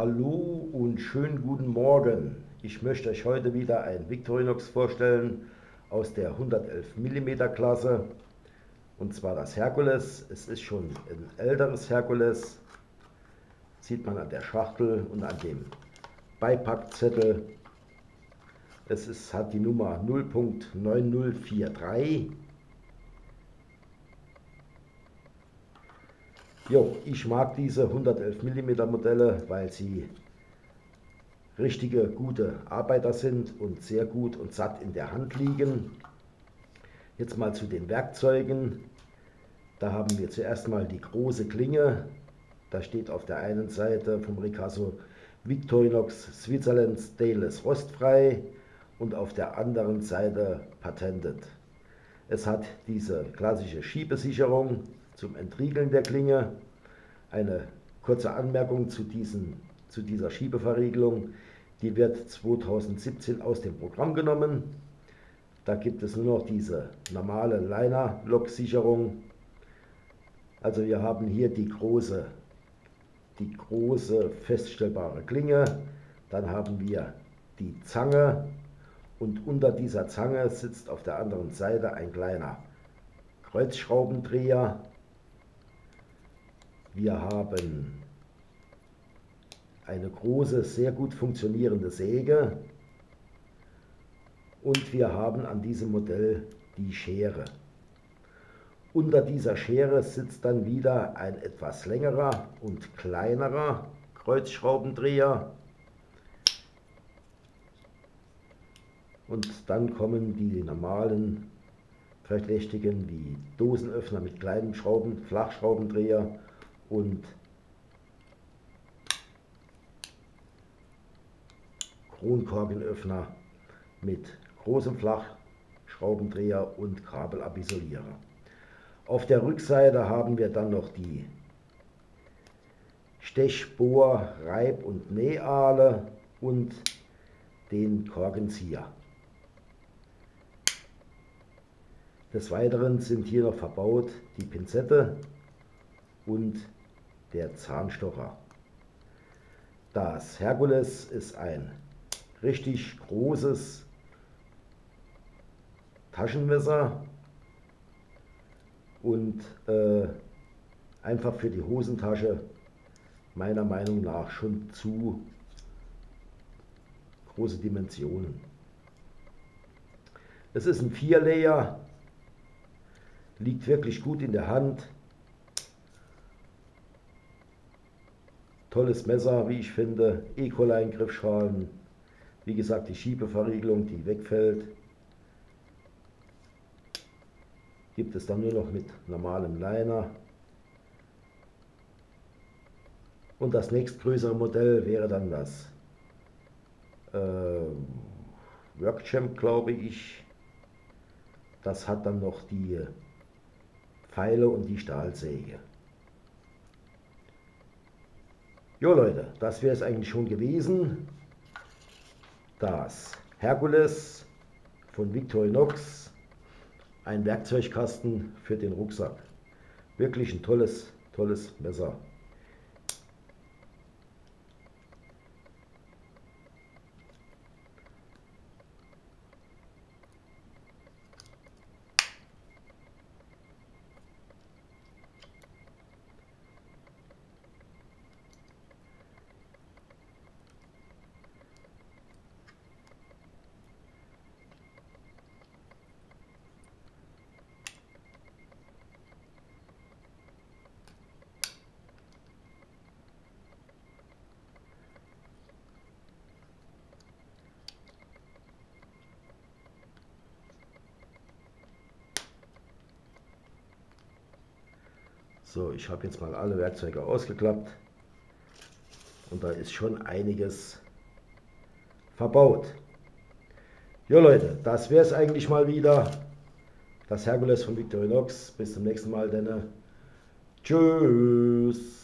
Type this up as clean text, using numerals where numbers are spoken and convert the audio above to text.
Hallo und schönen guten Morgen. Ich möchte euch heute wieder ein Victorinox vorstellen aus der 111 mm Klasse, und zwar das Herkules. Es ist schon ein älteres Herkules, sieht man an der Schachtel und an dem Beipackzettel. Hat die Nummer 0.9043. Jo, ich mag diese 111 mm Modelle, weil sie richtige gute Arbeiter sind und sehr gut und satt in der Hand liegen. Jetzt mal zu den Werkzeugen. Da haben wir zuerst mal die große Klinge. Da steht auf der einen Seite vom Ricasso Victorinox Switzerland Stainless rostfrei und auf der anderen Seite Patented. Es hat diese klassische Schiebesicherung zum Entriegeln der Klinge. Eine kurze Anmerkung zu dieser Schiebeverriegelung. Die wird 2017 aus dem Programm genommen. Da gibt es nur noch diese normale Liner-Lock-Sicherung. Also wir haben hier die große feststellbare Klinge. Dann haben wir die Zange und unter dieser Zange sitzt auf der anderen Seite ein kleiner Kreuzschraubendreher. Wir haben eine große, sehr gut funktionierende Säge und wir haben an diesem Modell die Schere. Unter dieser Schere sitzt dann wieder ein etwas längerer und kleinerer Kreuzschraubendreher. Und dann kommen die normalen verdächtigen wie Dosenöffner mit kleinen Flachschraubendreher und Kronkorkenöffner mit großem Flachschraubendreher und Kabelabisolierer. Auf der Rückseite haben wir dann noch die Stechbohr-, Reib- und Nähahle und den Korkenzieher. Des Weiteren sind hier noch verbaut die Pinzette und der Zahnstocher. Das Herkules ist ein richtig großes Taschenmesser und einfach für die Hosentasche meiner Meinung nach schon zu große Dimensionen. Es ist ein Vierlayer, liegt wirklich gut in der Hand. Tolles Messer, wie ich finde. Ecoline Griffschalen. Wie gesagt, die Schiebeverriegelung, die wegfällt, gibt es dann nur noch mit normalem Liner. Und das nächstgrößere Modell wäre dann das Workchamp, glaube ich. Das hat dann noch die Pfeile und die Stahlsäge. Jo Leute, das wäre es eigentlich schon gewesen. Das Herkules von Victorinox, ein Werkzeugkasten für den Rucksack. Wirklich ein tolles Messer. So, ich habe jetzt mal alle Werkzeuge ausgeklappt und da ist schon einiges verbaut. Jo Leute, das wäre es eigentlich mal wieder. Das Herkules von Victorinox. Bis zum nächsten Mal, denn tschüss.